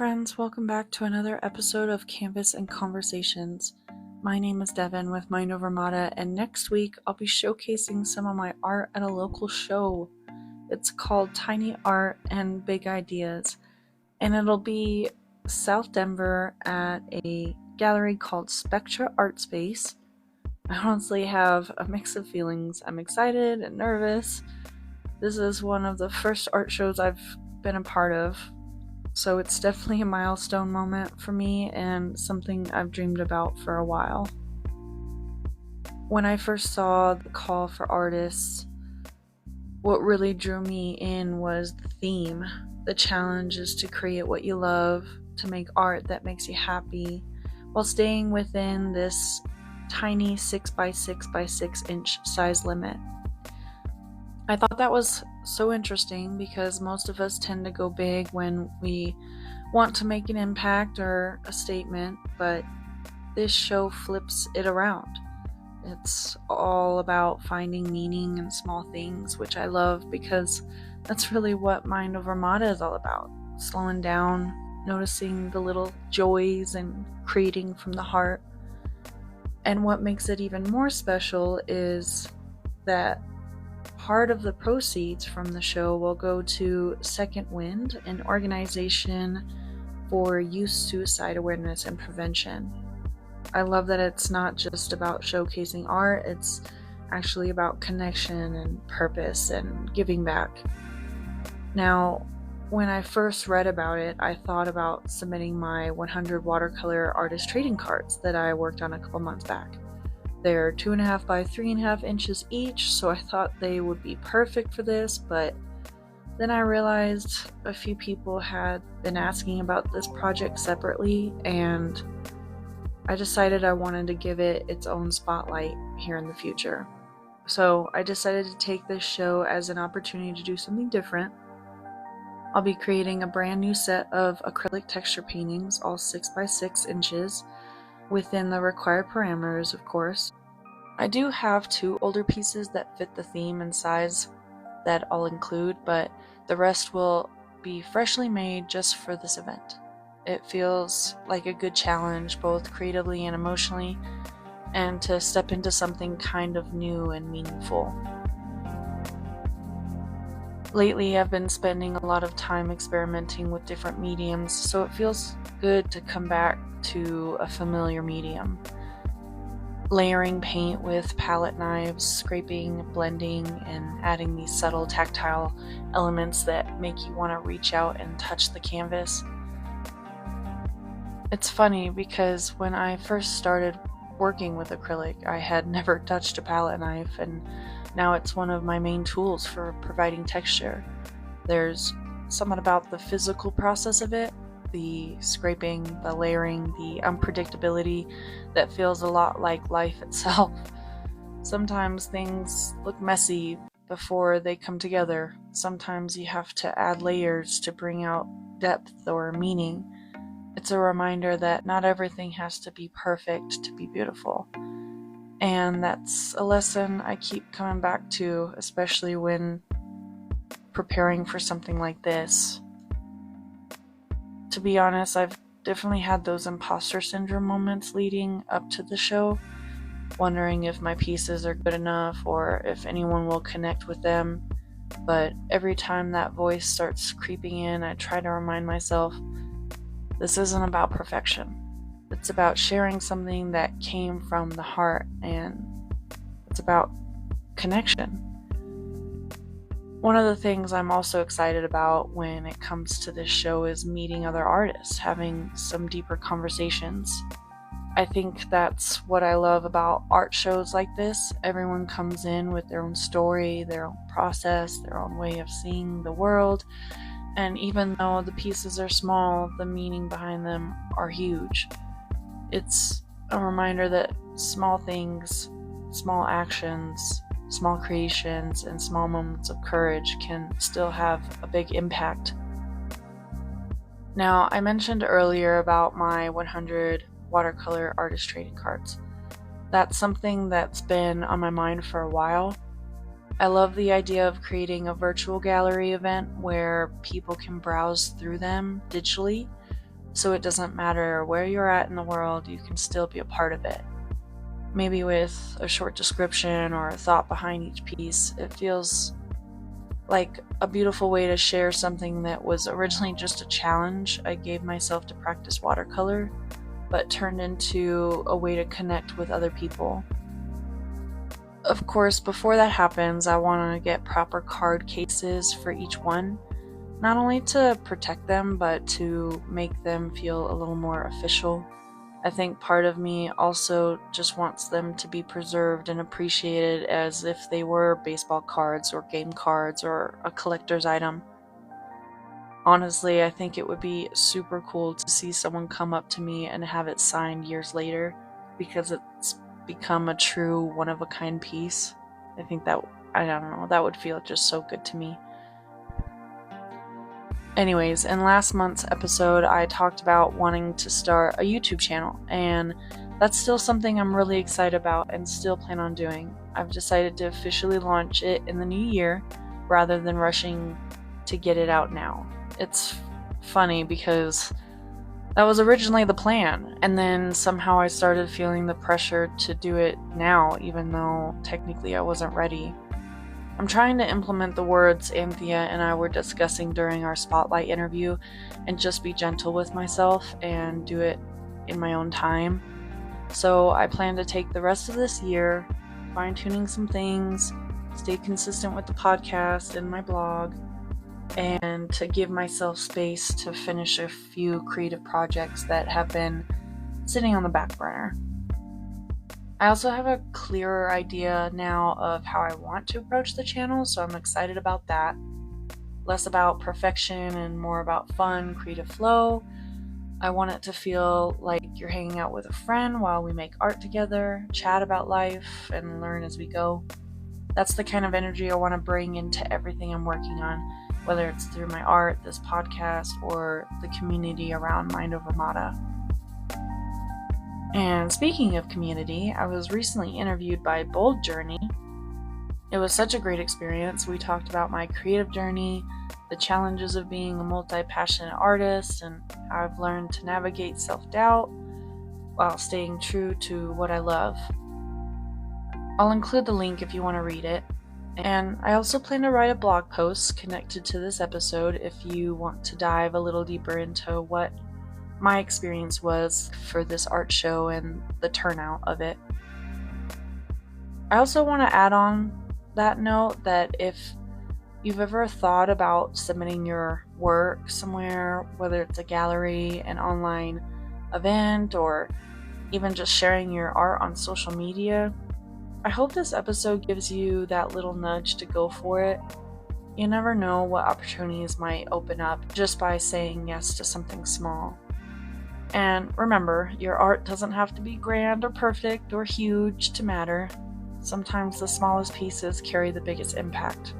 friends, welcome back to another episode of Canvas and Conversations. My name is Devin with Mind Over Mata, and next week I'll be showcasing some of my art at a local show. It's called Tiny Art and Big Ideas, and it'll be South Denver at a gallery called Spectra Art Space. I honestly have a mix of feelings. I'm excited and nervous. This is one of the first art shows I've been a part of. So it's definitely a milestone moment for me and something I've dreamed about for a while. When I first saw the call for artists, what really drew me in was the theme. The challenge is to create what you love, to make art that makes you happy, while staying within this tiny 6x6x6 inch size limit. I thought that was so interesting because most of us tend to go big when we want to make an impact or a statement, but this show flips it around. It's all about finding meaning in small things, which I love because that's really what Mind Over Mata is all about. Slowing down, noticing the little joys and creating from the heart. And what makes it even more special is that part of the proceeds from the show will go to Second Wind, an organization for youth suicide awareness and prevention. I love that it's not just about showcasing art, it's actually about connection and purpose and giving back. Now, when I first read about it, I thought about submitting my 100 watercolor artist trading cards that I worked on a couple months back. They're 2.5 by 3.5 inches each, so I thought they would be perfect for this, but then I realized a few people had been asking about this project separately, and I decided I wanted to give it its own spotlight here in the future. So I decided to take this show as an opportunity to do something different. I'll be creating a brand new set of acrylic texture paintings, all 6x6 inches, within the required parameters, of course. I do have 2 older pieces that fit the theme and size that I'll include, but the rest will be freshly made just for this event. It feels like a good challenge, both creatively and emotionally, and to step into something kind of new and meaningful. Lately, I've been spending a lot of time experimenting with different mediums, so it feels good to come back to a familiar medium. Layering paint with palette knives, scraping, blending, and adding these subtle tactile elements that make you want to reach out and touch the canvas. It's funny because when I first started working with acrylic, I had never touched a palette knife, and now it's one of my main tools for providing texture. There's something about the physical process of it, the scraping, the layering, the unpredictability that feels a lot like life itself. Sometimes things look messy before they come together. Sometimes you have to add layers to bring out depth or meaning. It's a reminder that not everything has to be perfect to be beautiful. And that's a lesson I keep coming back to, especially when preparing for something like this. To be honest, I've definitely had those imposter syndrome moments leading up to the show, wondering if my pieces are good enough or if anyone will connect with them. But every time that voice starts creeping in, I try to remind myself, this isn't about perfection. It's about sharing something that came from the heart, and it's about connection. One of the things I'm also excited about when it comes to this show is meeting other artists, having some deeper conversations. I think that's what I love about art shows like this. Everyone comes in with their own story, their own process, their own way of seeing the world, and even though the pieces are small, the meaning behind them are huge. It's a reminder that small things, small actions, small creations, and small moments of courage can still have a big impact. Now, I mentioned earlier about my 100 watercolor artist trading cards. That's something that's been on my mind for a while. I love the idea of creating a virtual gallery event where people can browse through them digitally so it doesn't matter where you're at in the world, you can still be a part of it. Maybe with a short description or a thought behind each piece. It feels like a beautiful way to share something that was originally just a challenge I gave myself to practice watercolor, but turned into a way to connect with other people. Of course, before that happens, I want to get proper card cases for each one, not only to protect them, but to make them feel a little more official. I think part of me also just wants them to be preserved and appreciated as if they were baseball cards or game cards or a collector's item. Honestly, I think it would be super cool to see someone come up to me and have it signed years later, because it's become a true one-of-a-kind piece. I think that, I don't know, that would feel just so good to me. Anyways, in last month's episode, I talked about wanting to start a YouTube channel, and that's still something I'm really excited about and still plan on doing. I've decided to officially launch it in the new year rather than rushing to get it out now. It's funny because that was originally the plan, and then somehow I started feeling the pressure to do it now, even though technically I wasn't ready. I'm trying to implement the words Anthea and I were discussing during our spotlight interview and just be gentle with myself and do it in my own time. So I plan to take the rest of this year fine-tuning some things, stay consistent with the podcast and my blog, and to give myself space to finish a few creative projects that have been sitting on the back burner. I also have a clearer idea now of how I want to approach the channel, so I'm excited about that. Less about perfection and more about fun, creative flow. I want it to feel like you're hanging out with a friend while we make art together, chat about life, and learn as we go. That's the kind of energy I want to bring into everything I'm working on, whether it's through my art, this podcast, or the community around Mind Over Mata. And speaking of community, I was recently interviewed by Bold Journey. It was such a great experience. We talked about my creative journey, the challenges of being a multi-passionate artist, and how I've learned to navigate self-doubt while staying true to what I love. I'll include the link if you want to read it. And I also plan to write a blog post connected to this episode if you want to dive a little deeper into what my experience was for this art show and the turnout of it. I also want to add on that note that if you've ever thought about submitting your work somewhere, whether it's a gallery, an online event, or even just sharing your art on social media, I hope this episode gives you that little nudge to go for it. You never know what opportunities might open up just by saying yes to something small. And remember, your art doesn't have to be grand or perfect or huge to matter. Sometimes the smallest pieces carry the biggest impact.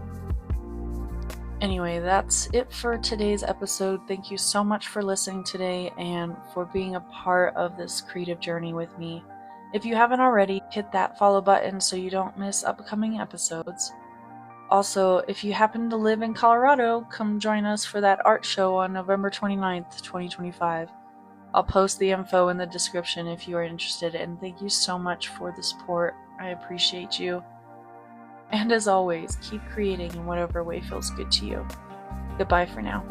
Anyway, that's it for today's episode. Thank you so much for listening today and for being a part of this creative journey with me. If you haven't already, hit that follow button so you don't miss upcoming episodes. Also, if you happen to live in Colorado, come join us for that art show on November 29th, 2025. I'll post the info in the description if you are interested, and thank you so much for the support. I appreciate you. And as always, keep creating in whatever way feels good to you. Goodbye for now.